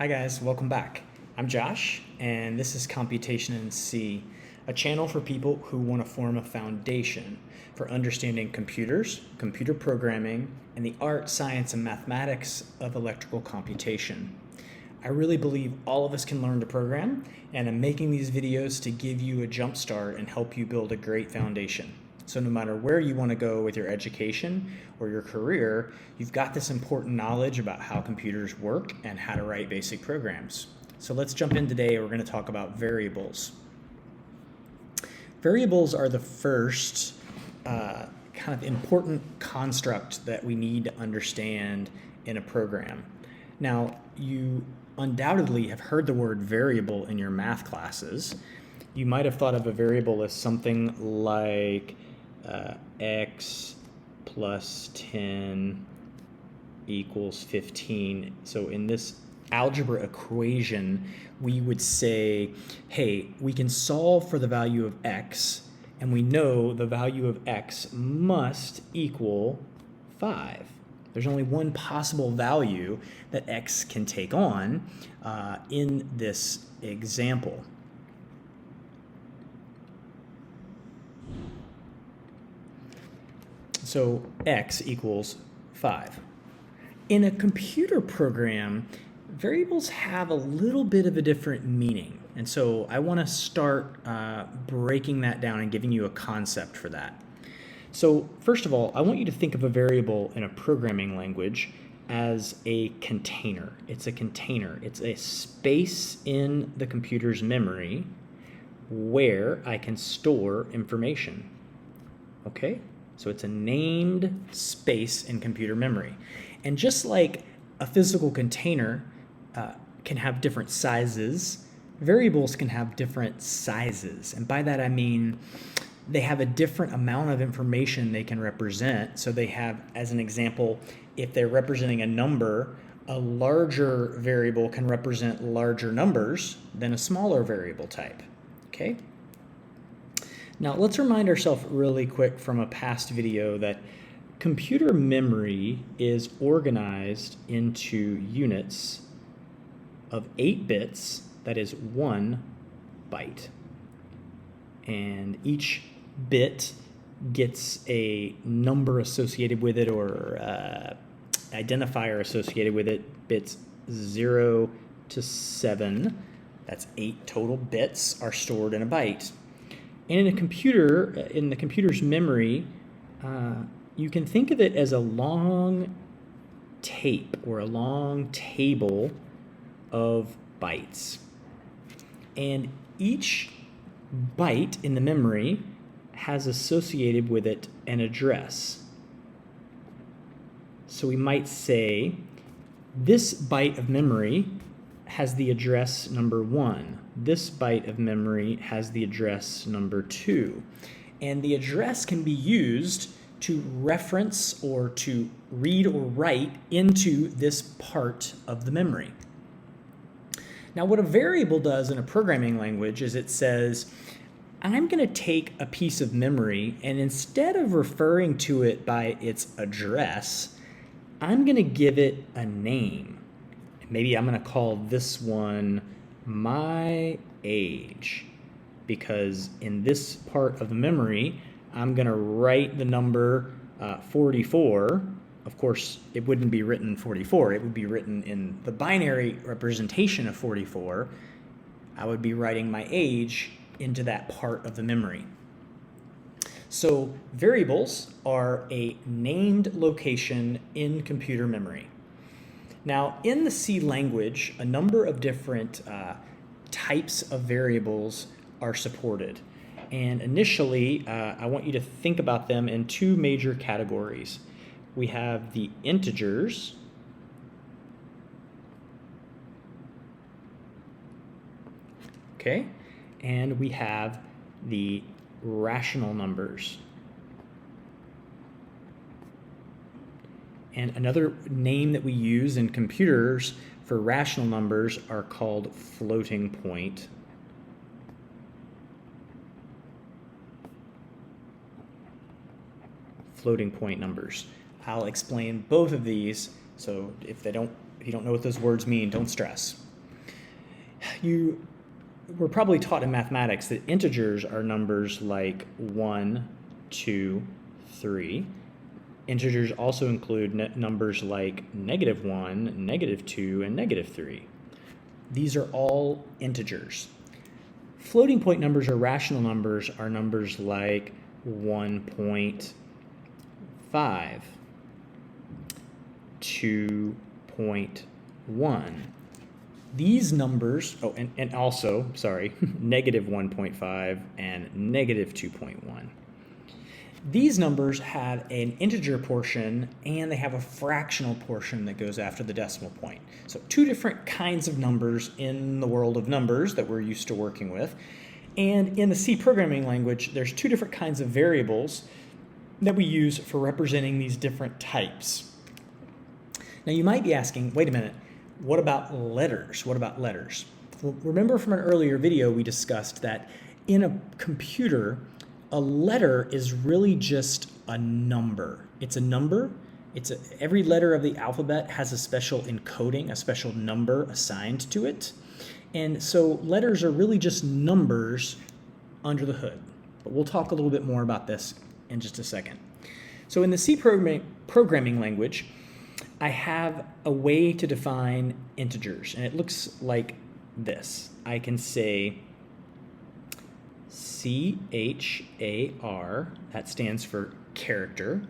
Hi guys, welcome back. I'm Josh, and this is Computation in C, a channel for people who want to form a foundation for understanding computers, computer programming, and the art, science, and mathematics of electrical computation. I really believe all of us can learn to program, and I'm making these videos to give you a jump start and help you build a great foundation. So no matter where you want to go with your education or your career, you've got this important knowledge about how computers work and how to write basic programs. So let's jump in today. We're going to talk about variables. Variables are the first kind of important construct that we need to understand in a program. Now, you undoubtedly have heard the word variable in your math classes. You might have thought of a variable as something like x plus 10 equals 15. So in this algebra equation, we would say, hey, we can solve for the value of x, and we know the value of x must equal 5. There's only one possible value that x can take on in this example. So x equals 5. In a computer program, variables have a little bit of a different meaning. And so I want to start breaking that down and giving you a concept for that. So first of all, I want you to think of a variable in a programming language as a container. It's a container. It's a space in the computer's memory where I can store information. Okay? So it's a named space in computer memory. And just like a physical container can have different sizes, variables can have different sizes. And by that I mean they have a different amount of information they can represent. So they have, as an example, if they're representing a number, a larger variable can represent larger numbers than a smaller variable type. Okay? Now let's remind ourselves really quick from a past video that computer memory is organized into units of 8 bits, that is 1 byte. And each bit gets a number associated with it or identifier associated with it, bits 0 to 7. That's 8 total bits are stored in a byte. And in a computer, in the computer's memory, you can think of it as a long tape or a long table of bytes. And each byte in the memory has associated with it an address. So we might say this byte of memory has the address number 1. This byte of memory has the address number 2. And the address can be used to reference or to read or write into this part of the memory. Now, what a variable does in a programming language is it says, I'm going to take a piece of memory, and instead of referring to it by its address, I'm going to give it a name. Maybe I'm going to call this one my age, because in this part of the memory, I'm going to write the number 44. Of course, it wouldn't be written 44. It would be written in the binary representation of 44. I would be writing my age into that part of the memory. So variables are a named location in computer memory. Now, in the C language, a number of different types of variables are supported. And initially, I want you to think about them in two major categories. We have the integers, okay, and we have the rational numbers. And another name that we use in computers for rational numbers are called floating point. Floating point numbers. I'll explain both of these, so if you don't know what those words mean, don't stress. you were probably taught in mathematics that integers are numbers like 1, 2, 3. Integers also include numbers like -1, -2, and -3. These are all integers. Floating point numbers or rational numbers are numbers like 1.5, 2.1. These numbers, and also, sorry, -1.5 and -2.1. These numbers have an integer portion and they have a fractional portion that goes after the decimal point. So two different kinds of numbers in the world of numbers that we're used to working with. And in the C programming language, there's two different kinds of variables that we use for representing these different types. Now you might be asking, wait a minute, what about letters? What about letters? Well, remember from an earlier video we discussed that in a computer, a letter is really just a number. It's a number. Every letter of the alphabet has a special encoding, a special number assigned to it. And so letters are really just numbers under the hood. But we'll talk a little bit more about this in just a second. So in the C programming language, I have a way to define integers, and it looks like this. I can say CHAR, that stands for character,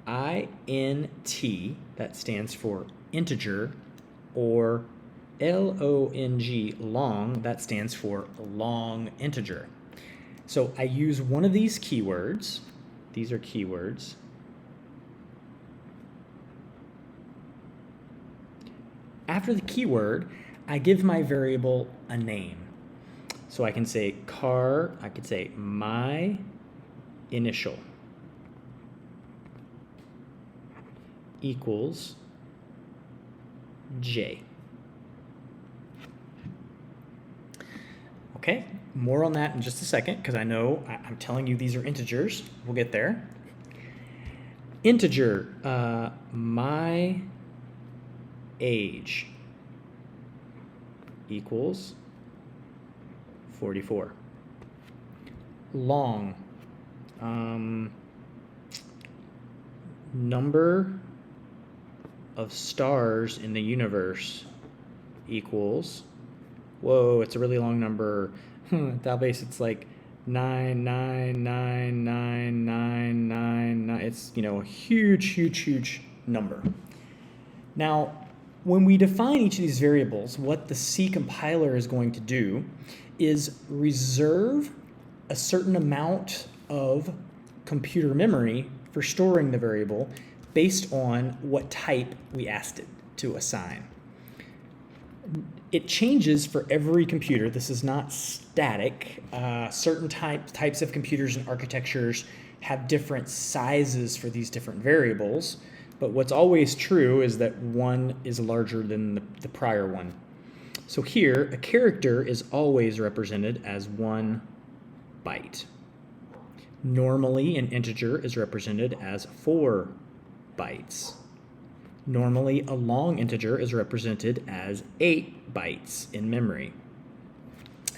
INT, that stands for integer, or LONG, long, that stands for long integer. So I use one of these keywords. These are keywords. After the keyword, I give my variable a name. So I can say car, I could say my initial equals J. Okay, more on that in just a second because I know I'm telling you these are integers. We'll get there. Integer, my age equals 44. Long, number of stars in the universe equals, whoa, it's a really long number. At that base, it's like 9999999. It's, a huge number. Now, when we define each of these variables, what the C compiler is going to do is reserve a certain amount of computer memory for storing the variable based on what type we asked it to assign. It changes for every computer. This is not static. Certain types of computers and architectures have different sizes for these different variables, but what's always true is that one is larger than the prior one. So here, a character is always represented as 1 byte. Normally, an integer is represented as 4 bytes. Normally, a long integer is represented as 8 bytes in memory.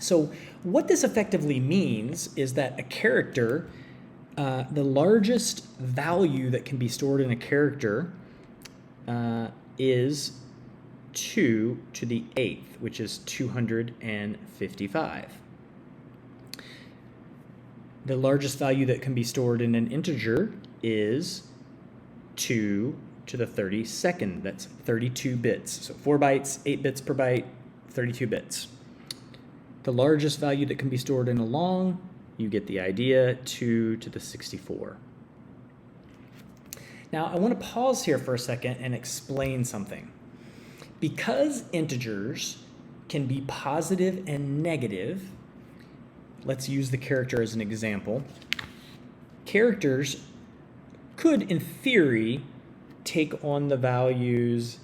So what this effectively means is that a character, the largest value that can be stored in a character is 2 to the 8th, which is 255. The largest value that can be stored in an integer is 2 to the 32nd. That's 32 bits. So 4 bytes, 8 bits per byte, 32 bits. The largest value that can be stored in a long, you get the idea, 2 to the 64. Now, I want to pause here for a second and explain something. Because integers can be positive and negative, let's use the character as an example. Characters could, in theory, take on the values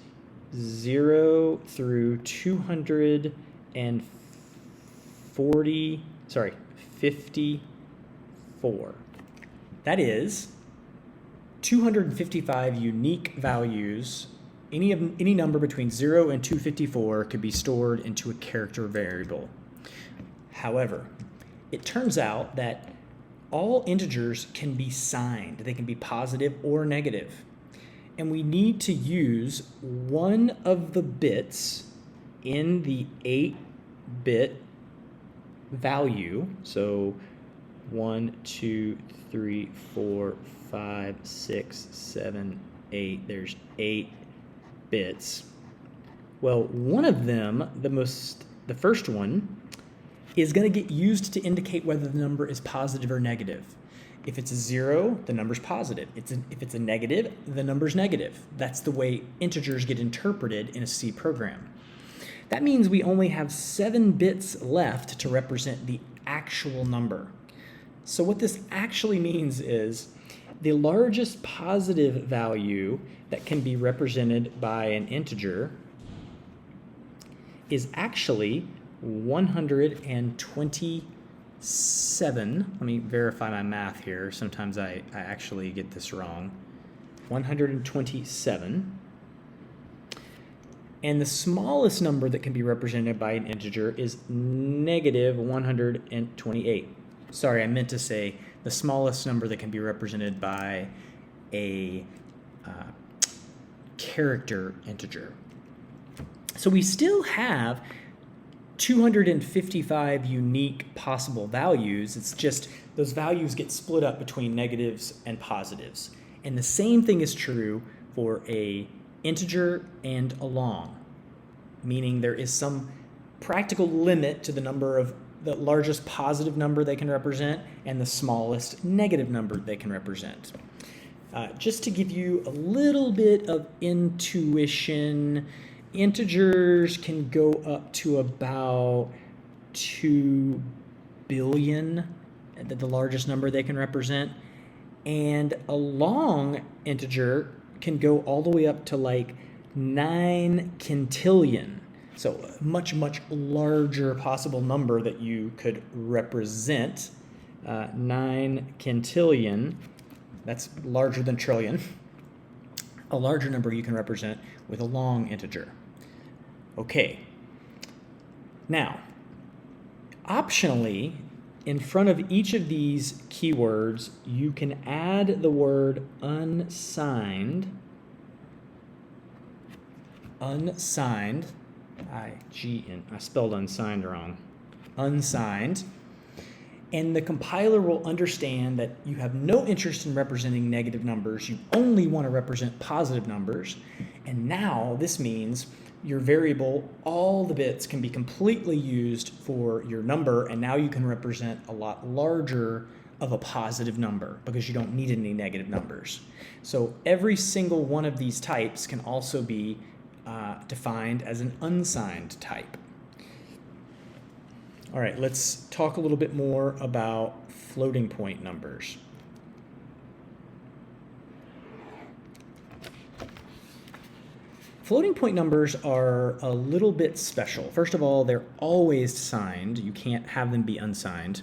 0 through 54. That is 255 unique values any number between 0 and 254 could be stored into a character variable. However, it turns out that all integers can be signed. They can be positive or negative. And we need to use one of the bits in the 8-bit value. So 1, 2, 3, 4, 5, 6, 7, 8. There's 8 bits. Well, one of them, the first one, is going to get used to indicate whether the number is positive or negative. If it's a 0, the number's positive. If it's a negative, the number's negative. That's the way integers get interpreted in a C program. That means we only have 7 bits left to represent the actual number. So what this actually means is the largest positive value that can be represented by an integer is actually 127. Let me verify my math here. Sometimes I actually get this wrong. 127. And the smallest number that can be represented by an integer is negative 128. Sorry, I meant to say the smallest number that can be represented by a character integer. So we still have 255 unique possible values. It's just those values get split up between negatives and positives. And the same thing is true for a integer and a long, meaning there is some practical limit to the number of the largest positive number they can represent and the smallest negative number they can represent. Just to give you a little bit of intuition, integers can go up to about 2 billion, the largest number they can represent, and a long integer can go all the way up to like 9 quintillion. So a much, much larger possible number that you could represent. 9 quintillion, that's larger than trillion. A larger number you can represent with a long integer. Okay. Now, optionally, in front of each of these keywords, you can add the word unsigned. Unsigned. I-G-N. I spelled unsigned wrong. Unsigned. And the compiler will understand that you have no interest in representing negative numbers. You only want to represent positive numbers. And now this means your variable, all the bits can be completely used for your number, and now you can represent a lot larger of a positive number because you don't need any negative numbers. So every single one of these types can also be defined as an unsigned type. All right, let's talk a little bit more about floating point numbers. Floating point numbers are a little bit special. First of all, they're always signed. You can't have them be unsigned.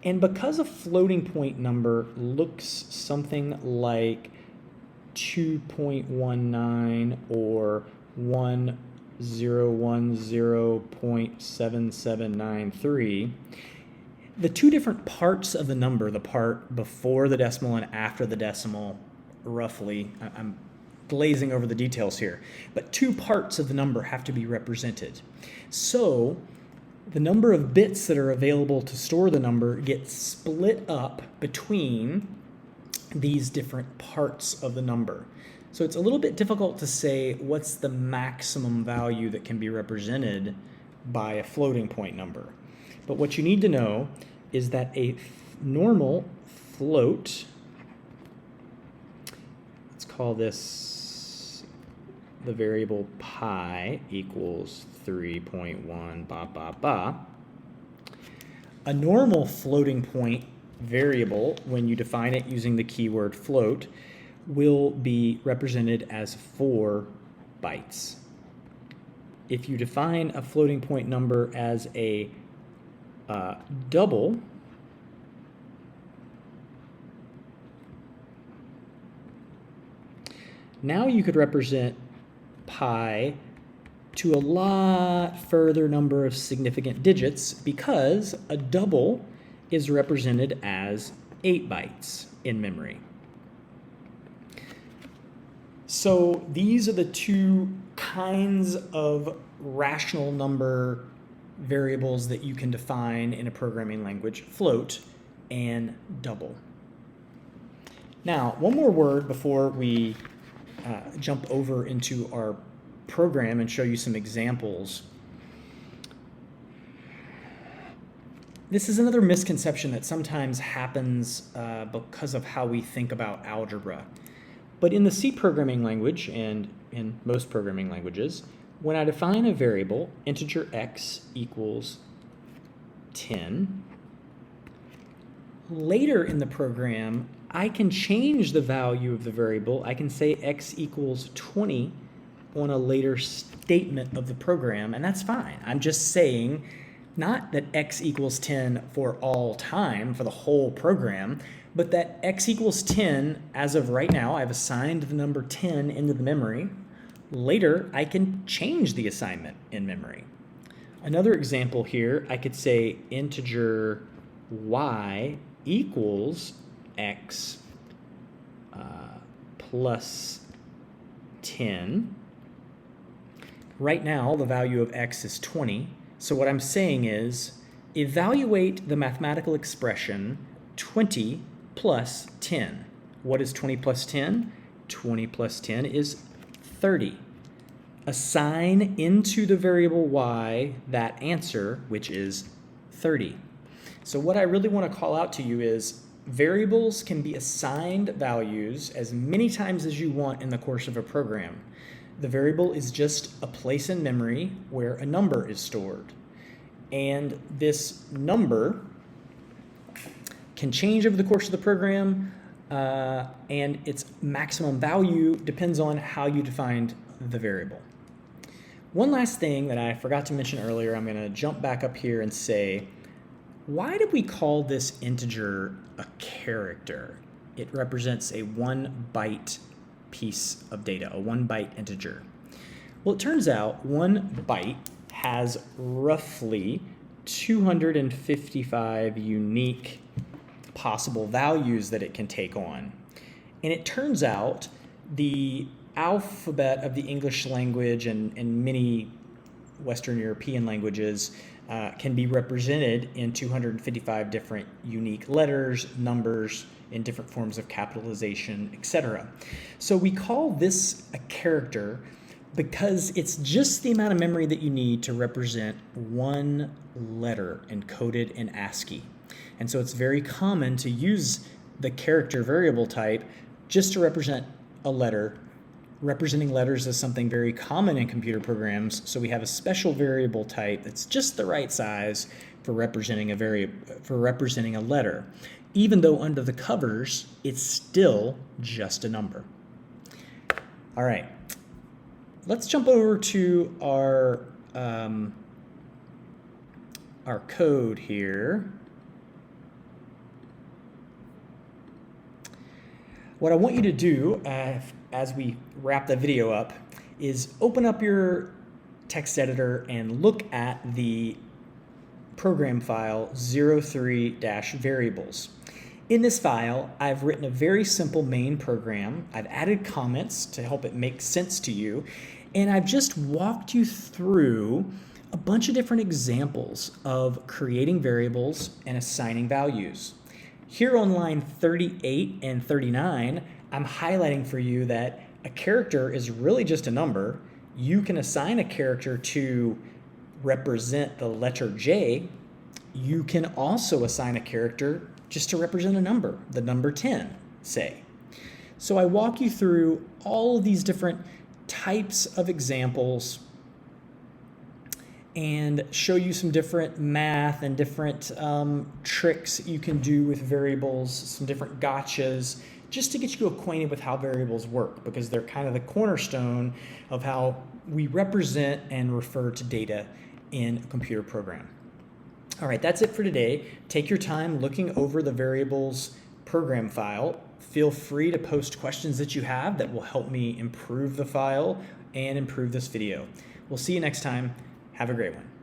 And because a floating point number looks something like 2.19 or 1010.7793, the two different parts of the number, the part before the decimal and after the decimal, roughly, I'm glazing over the details here, but two parts of the number have to be represented. So the number of bits that are available to store the number gets split up between these different parts of the number. So it's a little bit difficult to say what's the maximum value that can be represented by a floating point number. But what you need to know is that a normal float, let's call this the variable pi equals 3.1 ba ba ba. A normal floating point variable, when you define it using the keyword float, will be represented as 4 bytes. If you define a floating point number as a double, now you could represent high to a lot further number of significant digits because a double is represented as 8 bytes in memory. So these are the two kinds of rational number variables that you can define in a programming language: float and double. Now, one more word before we jump over into our program and show you some examples. This is another misconception that sometimes happens because of how we think about algebra. But in the C programming language, and in most programming languages, when I define a variable, integer x equals 10, later in the program, I can change the value of the variable. I can say x equals 20 on a later statement of the program, and that's fine. I'm just saying not that x equals 10 for all time, for the whole program, but that x equals 10 as of right now. I've assigned the number 10 into the memory. Later, I can change the assignment in memory. Another example here, I could say integer y equals x plus 10. Right now, the value of x is 20. So what I'm saying is, evaluate the mathematical expression 20 plus 10. What is 20 plus 10? 20 plus 10 is 30. Assign into the variable y that answer, which is 30. So what I really want to call out to you is variables can be assigned values as many times as you want in the course of a program. The variable is just a place in memory where a number is stored. And this number can change over the course of the program, and its maximum value depends on how you defined the variable. One last thing that I forgot to mention earlier, I'm going to jump back up here and say, why did we call this integer a character? It represents a 1 byte piece of data, a 1 byte integer. Well, it turns out 1 byte has roughly 255 unique possible values that it can take on. And it turns out the alphabet of the English language and many Western European languages can be represented in 255 different unique letters, numbers, in different forms of capitalization, etc. So we call this a character because it's just the amount of memory that you need to represent one letter encoded in ASCII. And so it's very common to use the character variable type just to represent a letter. Representing letters is something very common in computer programs, so we have a special variable type that's just the right size for representing a letter. Even though under the covers, it's still just a number. All right, let's jump over to our code here. What I want you to do as we wrap the video up is open up your text editor and look at the program file 03-variables. In this file, I've written a very simple main program. I've added comments to help it make sense to you, and I've just walked you through a bunch of different examples of creating variables and assigning values. Here on line 38 and 39, I'm highlighting for you that a character is really just a number. You can assign a character to represent the letter J. You can also assign a character just to represent a number, the number 10, say. So I walk you through all of these different types of examples and show you some different math and different tricks you can do with variables, some different gotchas, just to get you acquainted with how variables work, because they're kind of the cornerstone of how we represent and refer to data in a computer program. All right, that's it for today. Take your time looking over the variables program file, Feel free to post questions that you have that will help me improve the file and improve this video. We'll see you next time. Have a great one.